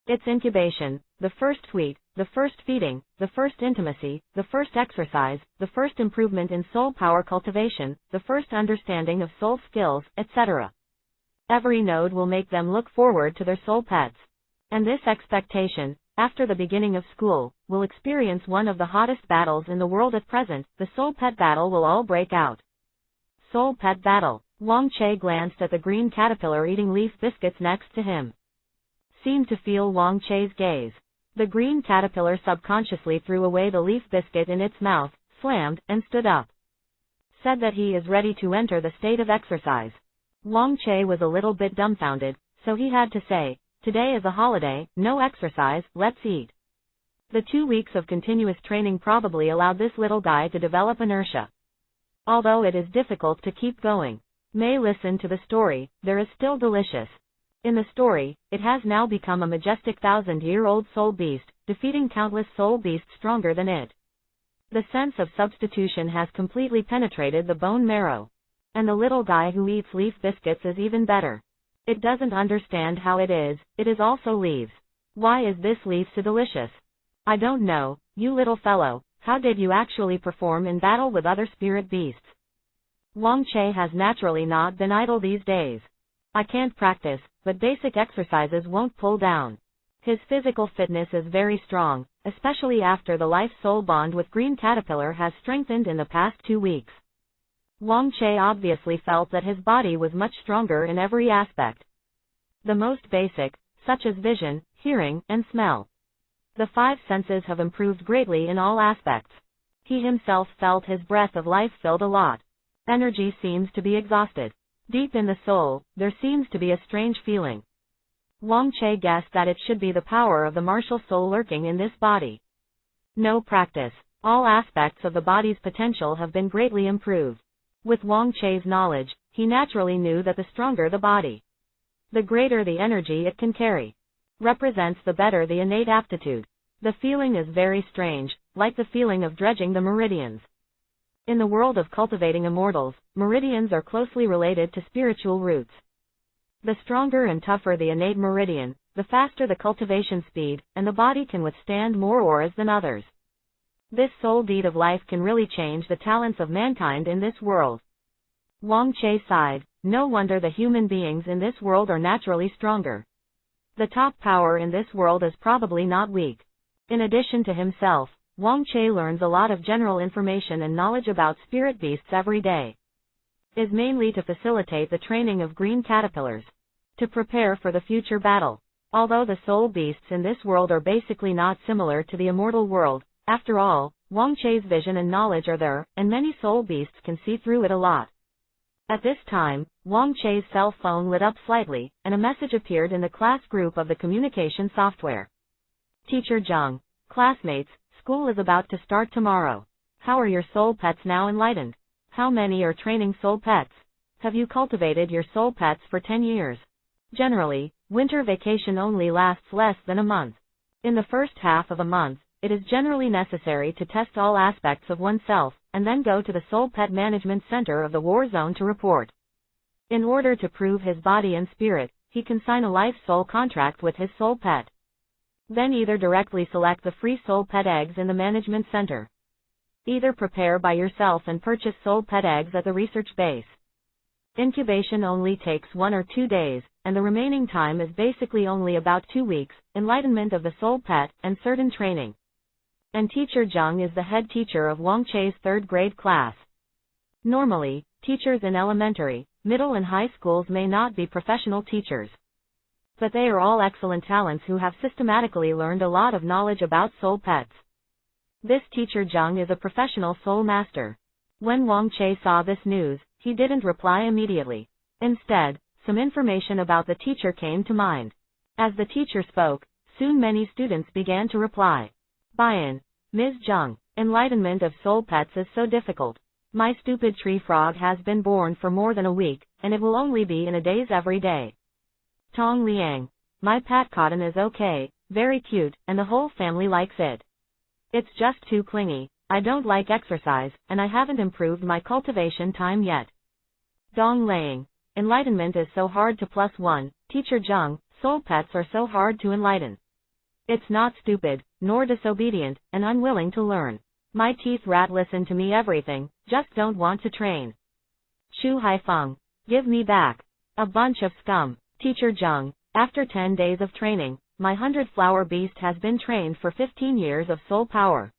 Its incubation, the first tweet, the first feeding, the first intimacy, the first exercise, the first improvement in soul power cultivation, the first understanding of soul skills, etc. Every node will make them look forward to their soul pets. And this expectation, after the beginning of school, will experience one of the hottest battles in the world at present. The soul pet battle will all break out. Soul pet battle. Wang Che glanced at the green caterpillar eating leaf biscuits next to him. Seemed to feel Wang Che's gaze. The green caterpillar subconsciously threw away the leaf biscuit in its mouth, slammed, and stood up. Said that he is ready to enter the state of exercise. Wang Che was a little bit dumbfounded, so he had to say, "Today is a holiday, no exercise, let's eat." The 2 weeks of continuous training probably allowed this little guy to develop inertia. Although it is difficult to keep going. May listen to the story, there is still delicious. In the story, it has now become a majestic 1,000-year-old soul beast, defeating countless soul beasts stronger than it. The sense of substitution has completely penetrated the bone marrow. And the little guy who eats leaf biscuits is even better. It doesn't understand how it is also leaves. Why is this leaf so delicious? I don't know, you little fellow, how did you actually perform in battle with other spirit beasts? Wang Che has naturally not been idle these days. I can't practice, but basic exercises won't pull down. His physical fitness is very strong, especially after the life-soul bond with Green Caterpillar has strengthened in the past 2 weeks. Wang Che obviously felt that his body was much stronger in every aspect. The most basic, such as vision, hearing, and smell. The 5 senses have improved greatly in all aspects. He himself felt his breath of life filled a lot. Energy seems to be exhausted. Deep in the soul, there seems to be a strange feeling. Wang Che guessed that it should be the power of the martial soul lurking in this body. No practice. All aspects of the body's potential have been greatly improved. With Wang Che's knowledge, he naturally knew that the stronger the body, the greater the energy it can carry, represents the better the innate aptitude. The feeling is very strange, like the feeling of dredging the meridians. In the world of cultivating immortals, meridians are closely related to spiritual roots. The stronger and tougher the innate meridian, the faster the cultivation speed, and the body can withstand more auras than others. This soul deed of life can really change the talents of mankind in this world. Wang Che sighed. No wonder the human beings in this world are naturally stronger. The top power in this world is probably not weak. In addition to himself, Wang Che learns a lot of general information and knowledge about spirit beasts every day. Is mainly to facilitate the training of green caterpillars, to prepare for the future battle. Although the soul beasts in this world are basically not similar to the immortal world, after all, Wang Che's vision and knowledge are there, and many soul beasts can see through it a lot. At this time, Wang Che's cell phone lit up slightly, and a message appeared in the class group of the communication software. Teacher Zheng, classmates, school is about to start tomorrow. How are your soul pets now enlightened? How many are training soul pets? Have you cultivated your soul pets for 10 years? Generally, winter vacation only lasts less than a month. In the first half of a month, it is generally necessary to test all aspects of oneself, and then go to the Soul Pet Management Center of the War Zone to report. In order to prove his body and spirit, he can sign a life soul contract with his soul pet. Then either directly select the free soul pet eggs in the management center. Either prepare by yourself and purchase soul pet eggs at the research base. Incubation only takes 1 or 2 days, and the remaining time is basically only about 2 weeks, enlightenment of the soul pet, and certain training. And Teacher Zheng is the head teacher of Wang Che's 3rd grade class. Normally, teachers in elementary, middle and high schools may not be professional teachers. But they are all excellent talents who have systematically learned a lot of knowledge about soul pets. This Teacher Zheng is a professional soul master. When Wang Che saw this news, he didn't reply immediately. Instead, some information about the teacher came to mind. As the teacher spoke, soon many students began to reply. Buy-in. Ms. Zheng, enlightenment of soul pets is so difficult. My stupid tree frog has been born for more than a week, and it will only be in a daze every day. Tong Liang, my pet cotton is okay, very cute, and the whole family likes it. It's just too clingy. I don't like exercise, and I haven't improved my cultivation time yet. Dong Lang, enlightenment is so hard to +1, Teacher Zheng, soul pets are so hard to enlighten. It's not stupid, nor disobedient, and unwilling to learn. My teeth rat listen to me everything, just don't want to train. Shu Haifeng, give me back. A bunch of scum. Teacher Zheng, after 10 days of training, my 100-flower beast has been trained for 15 years of soul power.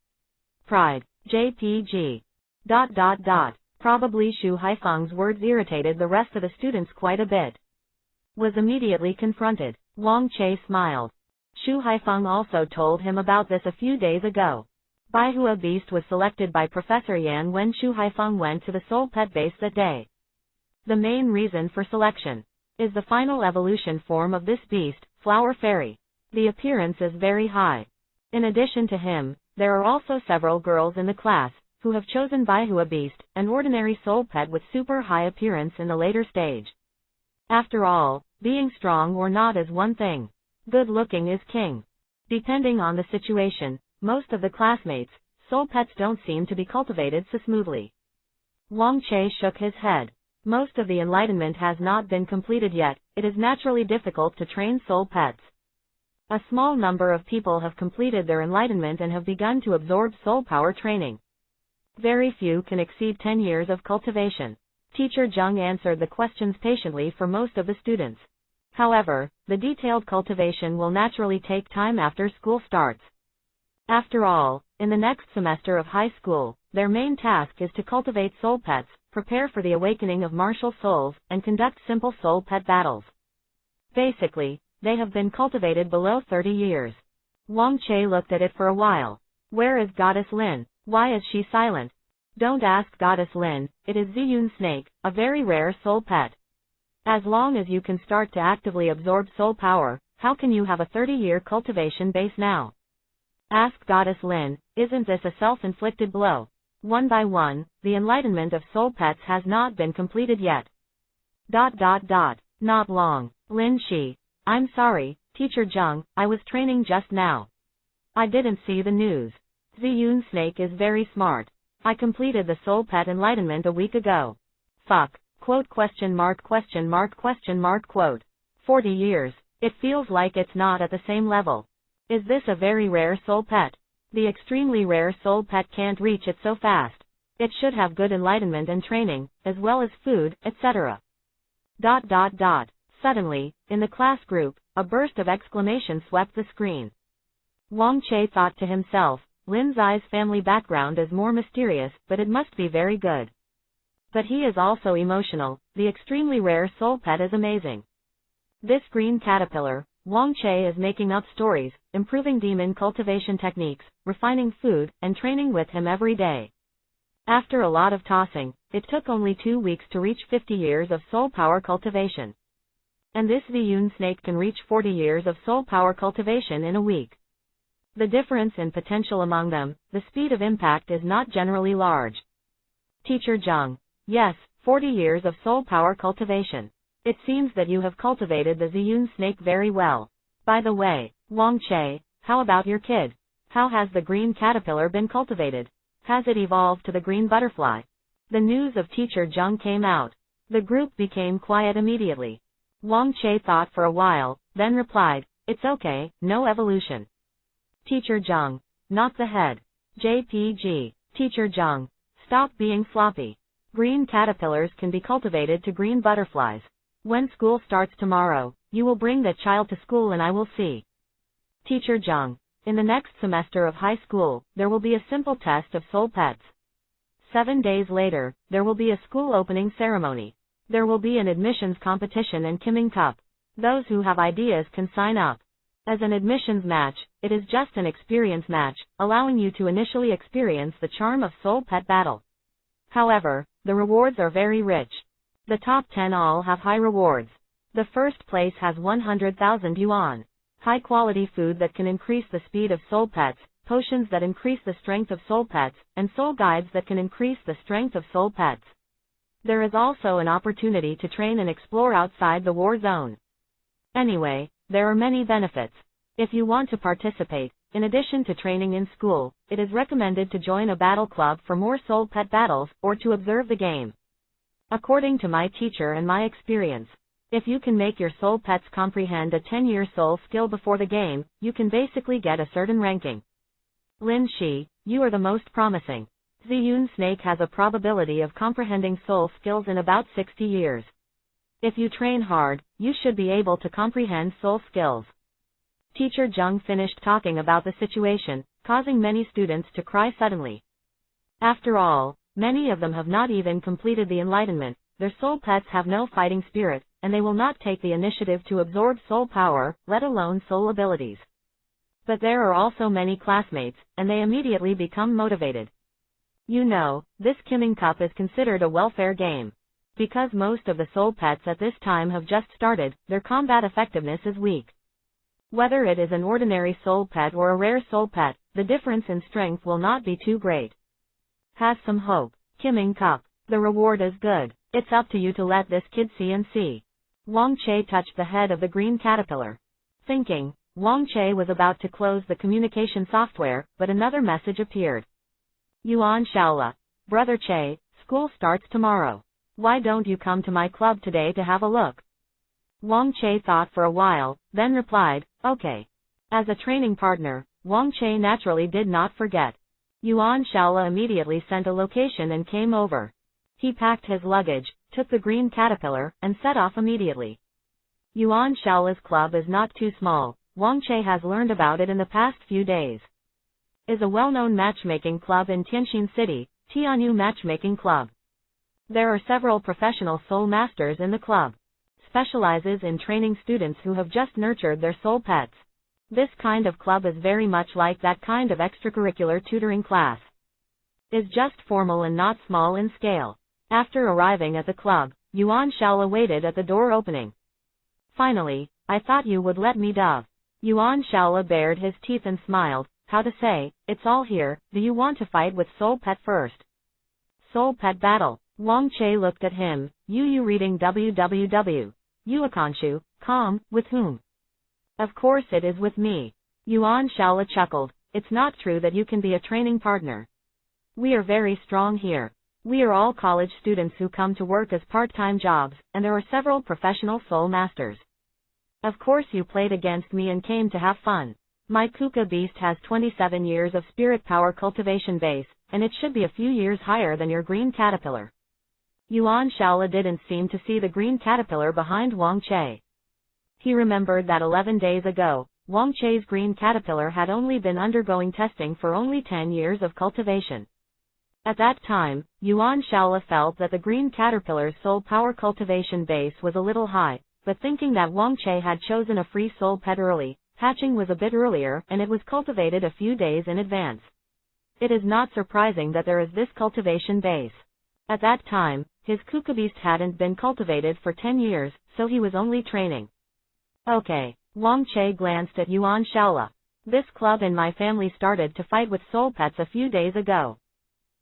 Pride. JPG. Probably Shu Haifeng's words irritated the rest of the students quite a bit. Was immediately confronted. Wang Che smiled. Shu Haifeng also told him about this a few days ago. Baihua beast was selected by Professor Yan when Shu Haifeng went to the soul pet base that day. The main reason for selection is the final evolution form of this beast, Flower Fairy. The appearance is very high. In addition to him, there are also several girls in the class who have chosen Baihua beast, an ordinary soul pet with super high appearance in the later stage. After all, being strong or not is one thing. Good looking is king. Depending on the situation, most of the classmates, soul pets don't seem to be cultivated so smoothly. Wang Che shook his head. Most of the enlightenment has not been completed yet. It is naturally difficult to train soul pets. A small number of people have completed their enlightenment and have begun to absorb soul power training. Very few can exceed 10 years of cultivation. Teacher Zheng answered the questions patiently for most of the students. However, the detailed cultivation will naturally take time after school starts. After all, in the next semester of high school, their main task is to cultivate soul pets, prepare for the awakening of martial souls, and conduct simple soul pet battles. Basically, they have been cultivated below 30 years. Wang Che looked at it for a while. Where is Goddess Lin? Why is she silent? Don't ask Goddess Lin, it is Ziyun Snake, a very rare soul pet. As long as you can start to actively absorb soul power, how can you have a 30-year cultivation base now? Ask Goddess Lin, isn't this a self-inflicted blow? One by one, the enlightenment of soul pets has not been completed yet. Not long. Lin Shi. I'm sorry, Teacher Zheng, I was training just now. I didn't see the news. Ziyun Snake is very smart. I completed the soul pet enlightenment a week ago. Fuck. Quote question mark question mark question mark quote. 40 years. It feels like it's not at the same level. Is this a very rare soul pet? The extremely rare soul pet can't reach it so fast. It should have good enlightenment and training, as well as food, etc. Suddenly, in the class group, a burst of exclamation swept the screen. Wang Che thought to himself, Lin Zai's family background is more mysterious, but it must be very good. But he is also emotional. The extremely rare soul pet is amazing. This green caterpillar, Wang Che is making up stories, improving demon cultivation techniques, refining food, and training with him every day. After a lot of tossing, it took only 2 weeks to reach 50 years of soul power cultivation. And this Ziyun snake can reach 40 years of soul power cultivation in a week. The difference in potential among them, the speed of impact is not generally large. Teacher Zhang. Yes, 40 years of soul power cultivation. It seems that you have cultivated the Ziyun snake very well. By the way, Wang Che, how about your kid? How has the green caterpillar been cultivated? Has it evolved to the green butterfly? The news of Teacher Zhang came out. The group became quiet immediately. Wang Che thought for a while, then replied, it's okay, no evolution. Teacher Zhang. Not the head. JPG. Teacher Zhang. Stop being floppy. Green caterpillars can be cultivated to green butterflies. When school starts tomorrow, you will bring that child to school and I will see. Teacher Zhang. In the next semester of high school, there will be a simple test of soul pets. 7 days later, there will be a school opening ceremony. There will be an admissions competition and Kimming Cup. Those who have ideas can sign up. As an admissions match, it is just an experience match, allowing you to initially experience the charm of soul pet battle. However, the rewards are very rich. The top 10 all have high rewards. The first place has 100,000 yuan. High quality food that can increase the speed of soul pets, potions that increase the strength of soul pets, and soul guides that can increase the strength of soul pets. There is also an opportunity to train and explore outside the war zone. Anyway, there are many benefits. If you want to participate, in addition to training in school, it is recommended to join a battle club for more soul pet battles, or to observe the game. According to my teacher and my experience, if you can make your soul pets comprehend a 10-year soul skill before the game, you can basically get a certain ranking. Lin Shi, you are the most promising. Ziyun snake has a probability of comprehending soul skills in about 60 years. If you train hard, you should be able to comprehend soul skills. Teacher Zhang finished talking about the situation, causing many students to cry suddenly. After all, many of them have not even completed the enlightenment, their soul pets have no fighting spirit, and they will not take the initiative to absorb soul power, let alone soul abilities. But there are also many classmates, and they immediately become motivated. You know, this Kimming Cup is considered a welfare game. Because most of the soul pets at this time have just started, their combat effectiveness is weak. Whether it is an ordinary soul pet or a rare soul pet, the difference in strength will not be too great. Has some hope. Kimming Cup. The reward is good. It's up to you to let this kid see and see. Wang Che touched the head of the green caterpillar. Thinking, Wang Che was about to close the communication software, but another message appeared. Yuan Shaola. Brother Che, school starts tomorrow. Why don't you come to my club today to have a look? Wang Che thought for a while, then replied, okay. As a training partner, Wang Che naturally did not forget. Yuan Shaola immediately sent a location and came over. He packed his luggage, took the green caterpillar, and set off immediately. Yuan Shaola's club is not too small, Wang Che has learned about it in the past few days. Is a well-known matchmaking club in Tianxin City, Tianyu Matchmaking Club. There are several professional soul masters in the club. Specializes in training students who have just nurtured their soul pets. This kind of club is very much like that kind of extracurricular tutoring class. Is just formal and not small in scale. After arriving at the club, Yuan Shaola waited at the door opening. Finally, I thought you would let me dove. Yuan Shaola bared his teeth and smiled. How to say, it's all here, do you want to fight with soul pet first? Soul pet battle. Wang Che looked at him. You reading www.yuakanshu.com, with whom? Of course it is with me. Yuan Shaola chuckled. It's not true that you can be a training partner. We are very strong here. We are all college students who come to work as part-time jobs, and there are several professional soul masters. Of course you played against me and came to have fun. My Kuka beast has 27 years of spirit power cultivation base, and it should be a few years higher than your green caterpillar. Yuan Shaola didn't seem to see the green caterpillar behind Wang Che. He remembered that 11 days ago, Wang Che's green caterpillar had only been undergoing testing for only 10 years of cultivation. At that time, Yuan Shaola felt that the green caterpillar's soul power cultivation base was a little high, but thinking that Wang Che had chosen a free soul pet early, hatching was a bit earlier and it was cultivated a few days in advance. It is not surprising that there is this cultivation base. At that time, his Kukabeast hadn't been cultivated for 10 years, so he was only training. Okay. Wang Che glanced at Yuan Shaola. This club in my family started to fight with soul pets a few days ago.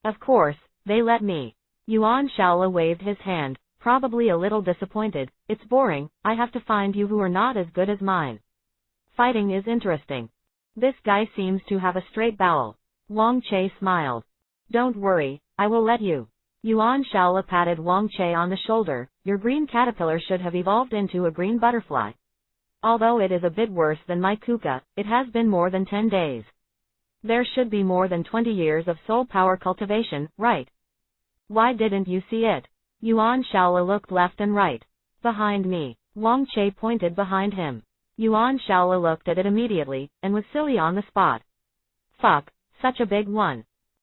Of course, they let me. Yuan Shaola waved his hand, probably a little disappointed. It's boring, I have to find you who are not as good as mine. Fighting is interesting. This guy seems to have a straight bowel. Wang Che smiled. Don't worry, I will let you. Yuan Shaola patted Wang Che on the shoulder. Your green caterpillar should have evolved into a green butterfly. Although it is a bit worse than my Kuka, it has been more than 10 days. There should be more than 20 years of soul power cultivation, right? Why didn't you see it? Yuan Shaola looked left and right. Behind me. Wang Che pointed behind him. Yuan Shaola looked at it immediately, and was silly on the spot. Fuck, such a big one.